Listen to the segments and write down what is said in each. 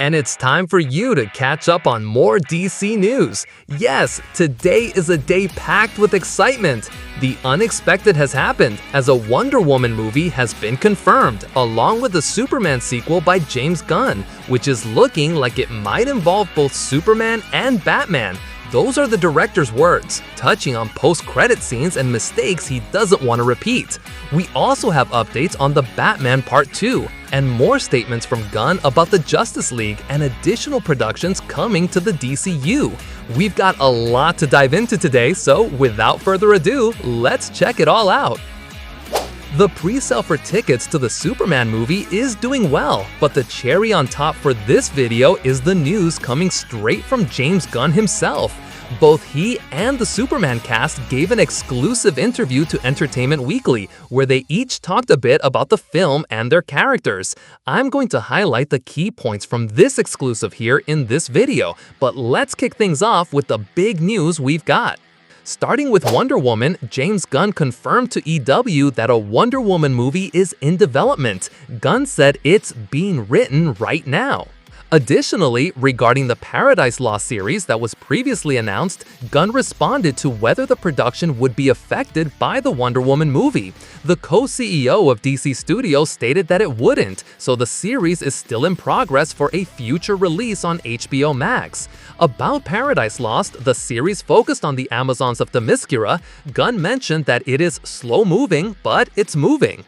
And it's time for you to catch up on more DC news. Yes, today is a day packed with excitement. The unexpected has happened as a Wonder Woman movie has been confirmed, along with a Superman sequel by James Gunn, which is looking like it might involve both Superman and Batman. Those are the director's words, touching on post-credit scenes and mistakes he doesn't want to repeat. We also have updates on the Batman Part 2, and more statements from Gunn about the Justice League and additional productions coming to the DCU. We've got a lot to dive into today, so without further ado, let's check it all out. The pre-sale for tickets to the Superman movie is doing well, but the cherry on top for this video is the news coming straight from James Gunn himself. Both he and the Superman cast gave an exclusive interview to Entertainment Weekly, where they each talked a bit about the film and their characters. I'm going to highlight the key points from this exclusive here in this video, but let's kick things off with the big news we've got. Starting with Wonder Woman, James Gunn confirmed to EW that a Wonder Woman movie is in development. Gunn said it's being written right now. Additionally, regarding the Paradise Lost series that was previously announced, Gunn responded to whether the production would be affected by the Wonder Woman movie. The co-CEO of DC Studios stated that it wouldn't, so the series is still in progress for a future release on HBO Max. About Paradise Lost, the series focused on the Amazons of Themyscira, Gunn mentioned that it is slow-moving, but it's moving.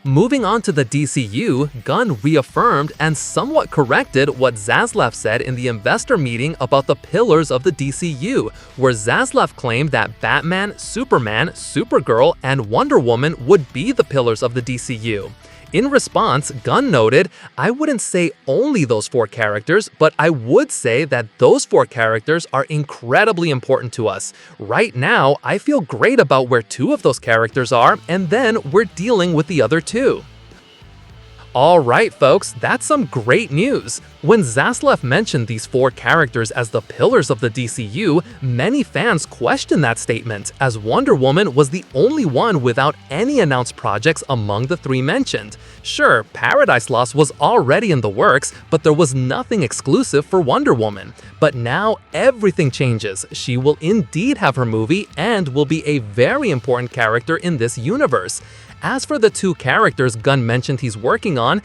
Moving on to the DCU, Gunn reaffirmed and somewhat corrected what Zaslav said in the investor meeting about the pillars of the DCU, where Zaslav claimed that Batman, Superman, Supergirl, and Wonder Woman would be the pillars of the DCU. In response, Gunn noted, "I wouldn't say only those four characters, but I would say that those four characters are incredibly important to us. Right now, I feel great about where two of those characters are, and then we're dealing with the other two." Alright folks, that's some great news. When Zaslav mentioned these four characters as the pillars of the DCU, many fans questioned that statement, as Wonder Woman was the only one without any announced projects among the three mentioned. Sure, Paradise Lost was already in the works, but there was nothing exclusive for Wonder Woman. But now everything changes. She will indeed have her movie and will be a very important character in this universe. As for the two characters Gunn mentioned he's working on,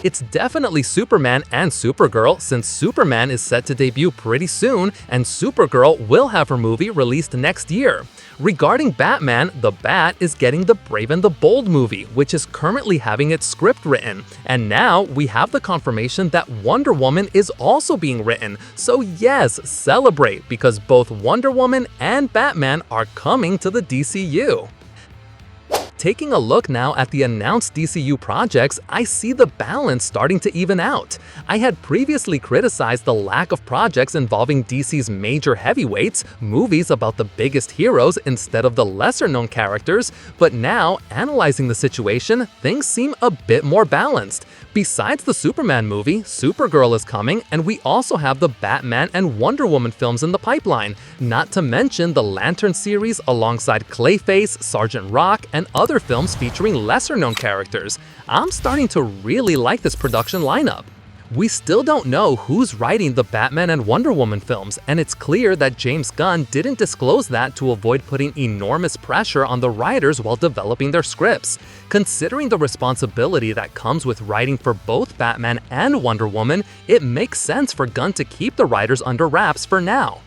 it's definitely Superman and Supergirl, since Superman is set to debut pretty soon and Supergirl will have her movie released next year. Regarding Batman, the Bat is getting the Brave and the Bold movie, which is currently having its script written. And now we have the confirmation that Wonder Woman is also being written. So yes, celebrate, because both Wonder Woman and Batman are coming to the DCU. Taking a look now at the announced DCU projects, I see the balance starting to even out. I had previously criticized the lack of projects involving DC's major heavyweights, movies about the biggest heroes instead of the lesser-known characters, but now, analyzing the situation, things seem a bit more balanced. Besides the Superman movie, Supergirl is coming, and we also have the Batman and Wonder Woman films in the pipeline, not to mention the Lantern series alongside Clayface, Sergeant Rock, and other films featuring lesser-known characters. I'm starting to really like this production lineup. We still don't know who's writing the Batman and Wonder Woman films, and it's clear that James Gunn didn't disclose that to avoid putting enormous pressure on the writers while developing their scripts. Considering the responsibility that comes with writing for both Batman and Wonder Woman, it makes sense for Gunn to keep the writers under wraps for now.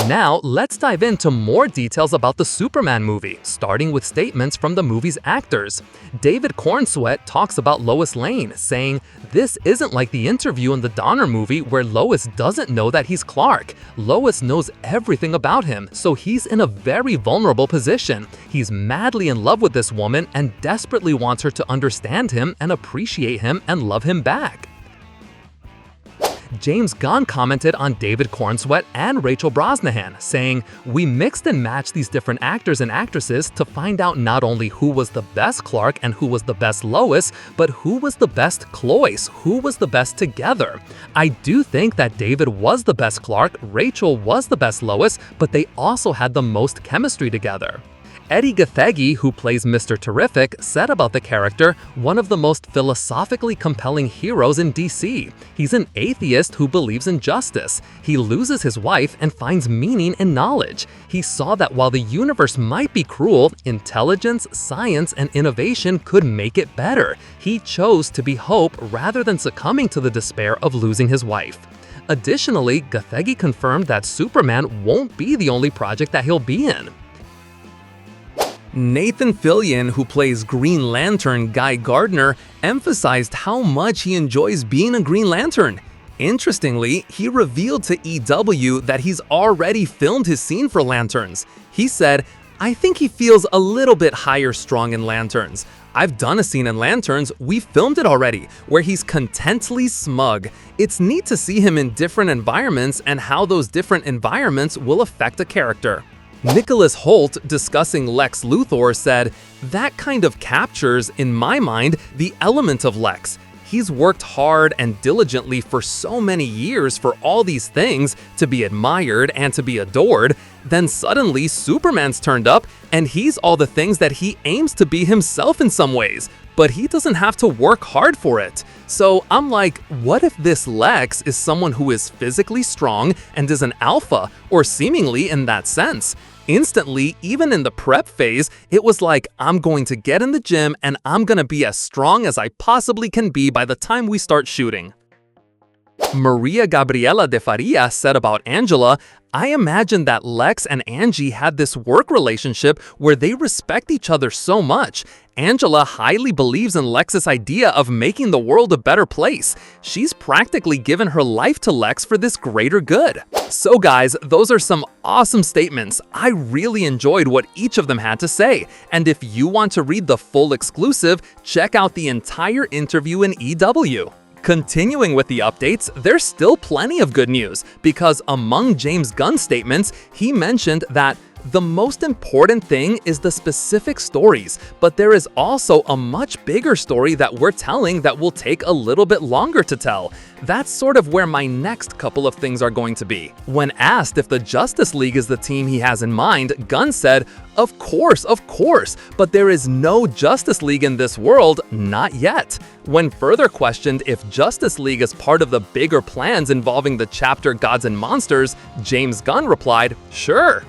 Now, let's dive into more details about the Superman movie, starting with statements from the movie's actors. David Cornsweet talks about Lois Lane, saying, "This isn't like the interview in the Donner movie where Lois doesn't know that he's Clark. Lois knows everything about him, so he's in a very vulnerable position. He's madly in love with this woman and desperately wants her to understand him and appreciate him and love him back." James Gunn commented on David Cornsweet and Rachel Brosnahan, saying, "We mixed and matched these different actors and actresses to find out not only who was the best Clark and who was the best Lois, but who was the best Clois, who was the best together. I do think that David was the best Clark, Rachel was the best Lois, but they also had the most chemistry together." Eddie Gathegi, who plays Mr. Terrific, said about the character, one of the most philosophically compelling heroes in DC. He's an atheist who believes in justice. He loses his wife and finds meaning in knowledge. He saw that while the universe might be cruel, intelligence, science, and innovation could make it better. He chose to be hope rather than succumbing to the despair of losing his wife. Additionally, Gathegi confirmed that Superman won't be the only project that he'll be in. Nathan Fillion, who plays Green Lantern Guy Gardner, emphasized how much he enjoys being a Green Lantern. Interestingly, he revealed to EW that he's already filmed his scene for Lanterns. He said, "I think he feels a little bit higher strung in Lanterns. I've done a scene in Lanterns, we filmed it already, where he's contently smug. It's neat to see him in different environments and how those different environments will affect a character." Nicholas Holt, discussing Lex Luthor, said, "That kind of captures, in my mind, the element of Lex. He's worked hard and diligently for so many years for all these things, to be admired and to be adored. Then suddenly Superman's turned up and he's all the things that he aims to be himself in some ways, but he doesn't have to work hard for it. So I'm like, what if this Lex is someone who is physically strong and is an alpha, or seemingly in that sense? Instantly, even in the prep phase, it was like, I'm going to get in the gym and I'm gonna be as strong as I possibly can be by the time we start shooting." Maria Gabriela de Faria said about Angela, "I imagine that Lex and Angie had this work relationship where they respect each other so much. Angela highly believes in Lex's idea of making the world a better place. She's practically given her life to Lex for this greater good." So guys, those are some awesome statements. I really enjoyed what each of them had to say. And if you want to read the full exclusive, check out the entire interview in EW. Continuing with the updates, there's still plenty of good news, because among James Gunn's statements, he mentioned that the most important thing is the specific stories, but there is also a much bigger story that we're telling that will take a little bit longer to tell. That's sort of where my next couple of things are going to be. When asked if the Justice League is the team he has in mind, Gunn said, of course, but there is no Justice League in this world, not yet." When further questioned if Justice League is part of the bigger plans involving the chapter Gods and Monsters, James Gunn replied, "Sure."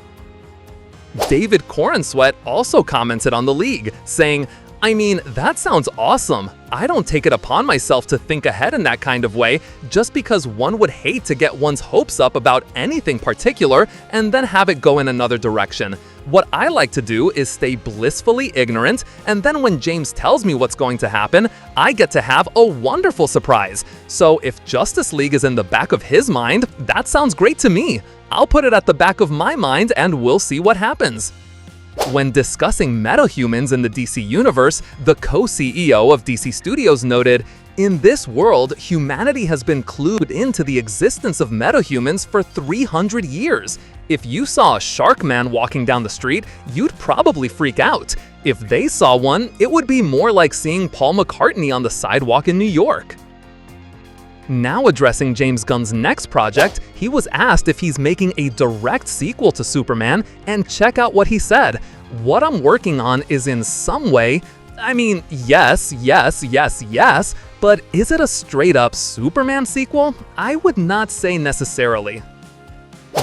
David Corenswet also commented on the League, saying, "I mean, that sounds awesome. I don't take it upon myself to think ahead in that kind of way, just because one would hate to get one's hopes up about anything particular and then have it go in another direction. What I like to do is stay blissfully ignorant, and then when James tells me what's going to happen, I get to have a wonderful surprise. So if Justice League is in the back of his mind, that sounds great to me. I'll put it at the back of my mind and we'll see what happens." When discussing metahumans in the DC Universe, the co-CEO of DC Studios noted, "In this world, humanity has been clued into the existence of metahumans for 300 years. If you saw a shark man walking down the street, you'd probably freak out. If they saw one, it would be more like seeing Paul McCartney on the sidewalk in New York." Now addressing James Gunn's next project, he was asked if he's making a direct sequel to Superman, and check out what he said. "What I'm working on is in some way, I mean, yes, but is it a straight-up Superman sequel? I would not say necessarily."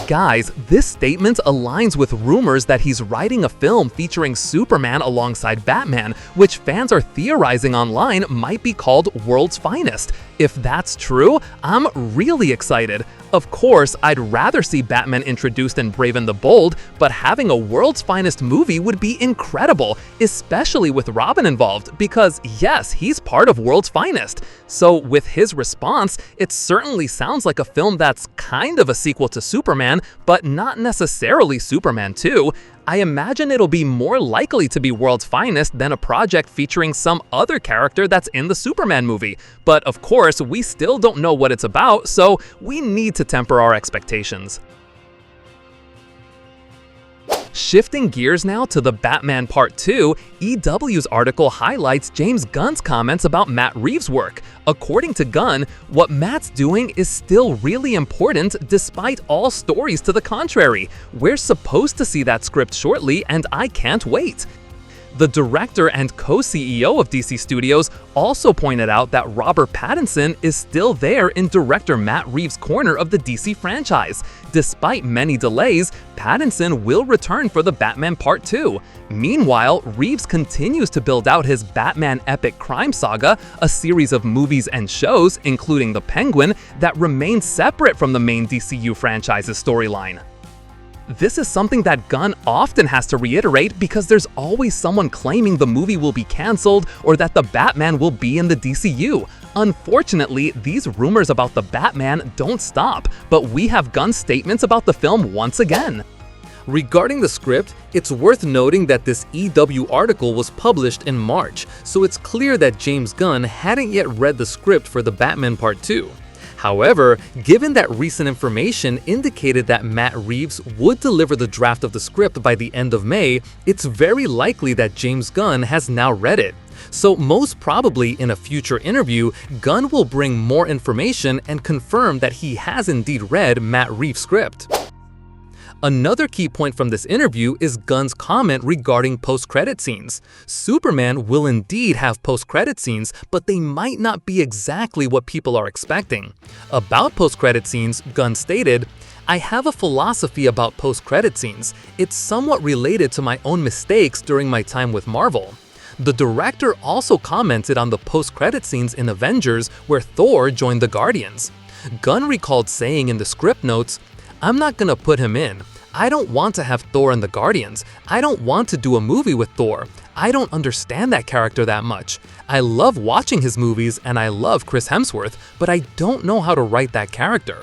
Guys, this statement aligns with rumors that he's writing a film featuring Superman alongside Batman, which fans are theorizing online might be called World's Finest. If that's true, I'm really excited. Of course, I'd rather see Batman introduced in Brave and the Bold, but having a World's Finest movie would be incredible, especially with Robin involved, because yes, he's part of World's Finest. So with his response, it certainly sounds like a film that's kind of a sequel to Superman, but not necessarily Superman 2. I imagine it'll be more likely to be World's Finest than a project featuring some other character that's in the Superman movie. But of course, we still don't know what it's about, so we need to temper our expectations. Shifting gears now to The Batman Part 2, EW's article highlights James Gunn's comments about Matt Reeves' work. According to Gunn, what Matt's doing is still really important despite all stories to the contrary. We're supposed to see that script shortly, and I can't wait. The director and co-CEO of DC Studios also pointed out that Robert Pattinson is still there in director Matt Reeves' corner of the DC franchise. Despite many delays, Pattinson will return for The Batman Part 2. Meanwhile, Reeves continues to build out his Batman epic crime saga, a series of movies and shows, including The Penguin, that remain separate from the main DCU franchise's storyline. This is something that Gunn often has to reiterate because there's always someone claiming the movie will be cancelled or that the Batman will be in the DCU. Unfortunately, these rumors about the Batman don't stop, but we have Gunn's statements about the film once again. Regarding the script, it's worth noting that this EW article was published in March, so it's clear that James Gunn hadn't yet read the script for The Batman Part 2. However, given that recent information indicated that Matt Reeves would deliver the draft of the script by the end of May, it's very likely that James Gunn has now read it. So most probably in a future interview, Gunn will bring more information and confirm that he has indeed read Matt Reeves' script. Another key point from this interview is Gunn's comment regarding post-credit scenes. Superman will indeed have post-credit scenes, but they might not be exactly what people are expecting. About post-credit scenes, Gunn stated, "I have a philosophy about post-credit scenes. It's somewhat related to my own mistakes during my time with Marvel." The director also commented on the post-credit scenes in Avengers where Thor joined the Guardians. Gunn recalled saying in the script notes, "I'm not gonna put him in. I don't want to have Thor and the Guardians. I don't want to do a movie with Thor. I don't understand that character that much. I love watching his movies and I love Chris Hemsworth, but I don't know how to write that character."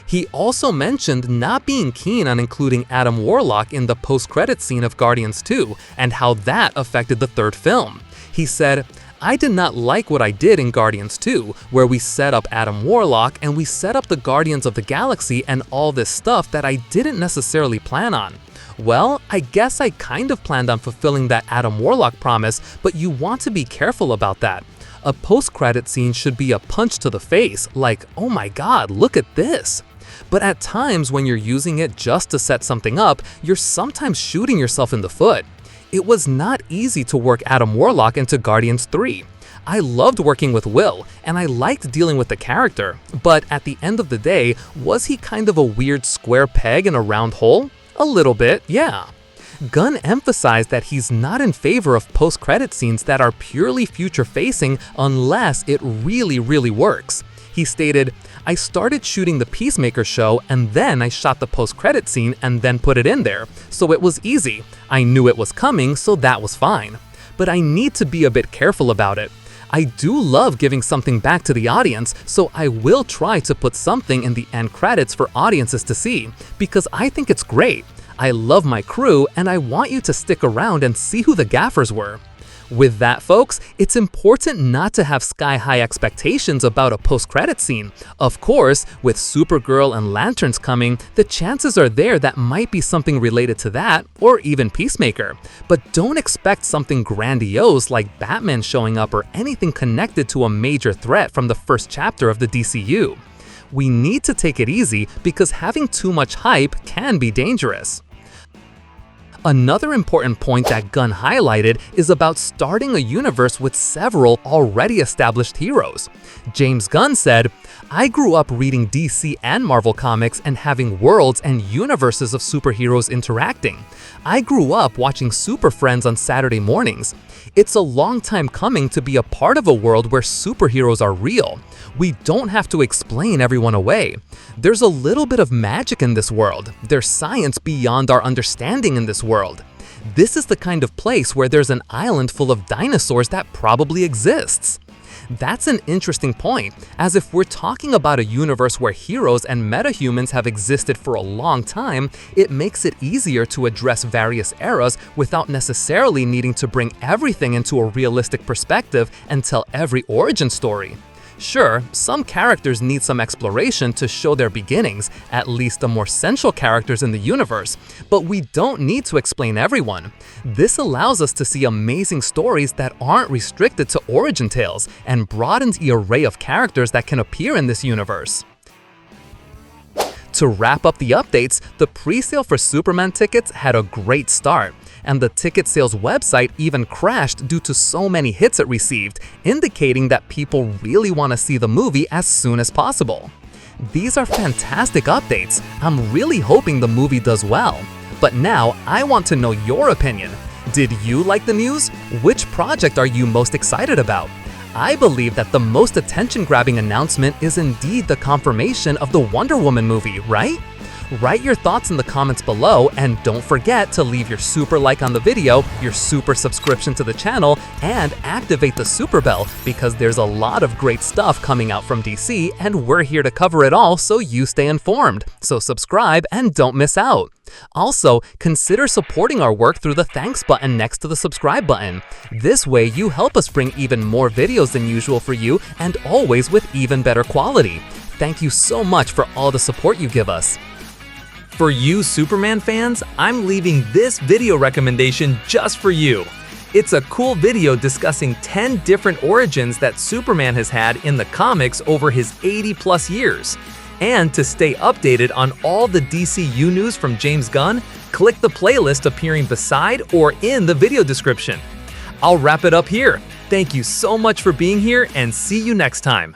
He also mentioned not being keen on including Adam Warlock in the post-credit scene of Guardians 2 and how that affected the third film. He said, "I did not like what I did in Guardians 2, where we set up Adam Warlock and we set up the Guardians of the Galaxy and all this stuff that I didn't necessarily plan on." Well, I guess I kind of planned on fulfilling that Adam Warlock promise, but you want to be careful about that. A post-credit scene should be a punch to the face, like, "Oh my god, look at this." But at times when you're using it just to set something up, you're sometimes shooting yourself in the foot. It was not easy to work Adam Warlock into Guardians 3. I loved working with Will, and I liked dealing with the character, but at the end of the day, was he kind of a weird square peg in a round hole? A little bit, yeah. Gunn emphasized that he's not in favor of post-credit scenes that are purely future-facing unless it really works. He stated, "I started shooting the Peacemaker show and then I shot the post-credit scene and then put it in there, so it was easy. I knew it was coming, so that was fine. But I need to be a bit careful about it. I do love giving something back to the audience, so I will try to put something in the end credits for audiences to see, because I think it's great. I love my crew and I want you to stick around and see who the gaffers were." With that, folks, it's important not to have sky-high expectations about a post-credit scene. Of course, with Supergirl and Lanterns coming, the chances are there that might be something related to that, or even Peacemaker. But don't expect something grandiose like Batman showing up or anything connected to a major threat from the first chapter of the DCU. We need to take it easy because having too much hype can be dangerous. Another important point that Gunn highlighted is about starting a universe with several already established heroes. James Gunn said, "I grew up reading DC and Marvel comics and having worlds and universes of superheroes interacting. I grew up watching Super Friends on Saturday mornings. It's a long time coming to be a part of a world where superheroes are real. We don't have to explain everyone away. There's a little bit of magic in this world. There's science beyond our understanding in this world. This is the kind of place where there's an island full of dinosaurs that probably exists." That's an interesting point, as if we're talking about a universe where heroes and metahumans have existed for a long time, it makes it easier to address various eras without necessarily needing to bring everything into a realistic perspective and tell every origin story. Sure, some characters need some exploration to show their beginnings, at least the more central characters in the universe, but we don't need to explain everyone. This allows us to see amazing stories that aren't restricted to origin tales and broadens the array of characters that can appear in this universe. To wrap up the updates, the pre-sale for Superman tickets had a great start, and the ticket sales website even crashed due to so many hits it received, indicating that people really want to see the movie as soon as possible. These are fantastic updates. I'm really hoping the movie does well. But now, I want to know your opinion. Did you like the news? Which project are you most excited about? I believe that the most attention-grabbing announcement is indeed the confirmation of the Wonder Woman movie, right? Write your thoughts in the comments below, and don't forget to leave your super like on the video, your super subscription to the channel, and activate the super bell because there's a lot of great stuff coming out from DC and we're here to cover it all so you stay informed. So subscribe and don't miss out. Also, consider supporting our work through the thanks button next to the subscribe button. This way you help us bring even more videos than usual for you and always with even better quality. Thank you so much for all the support you give us. For you Superman fans, I'm leaving this video recommendation just for you. It's a cool video discussing 10 different origins that Superman has had in the comics over his 80+ years. And to stay updated on all the DCU news from James Gunn, click the playlist appearing beside or in the video description. I'll wrap it up here. Thank you so much for being here and see you next time.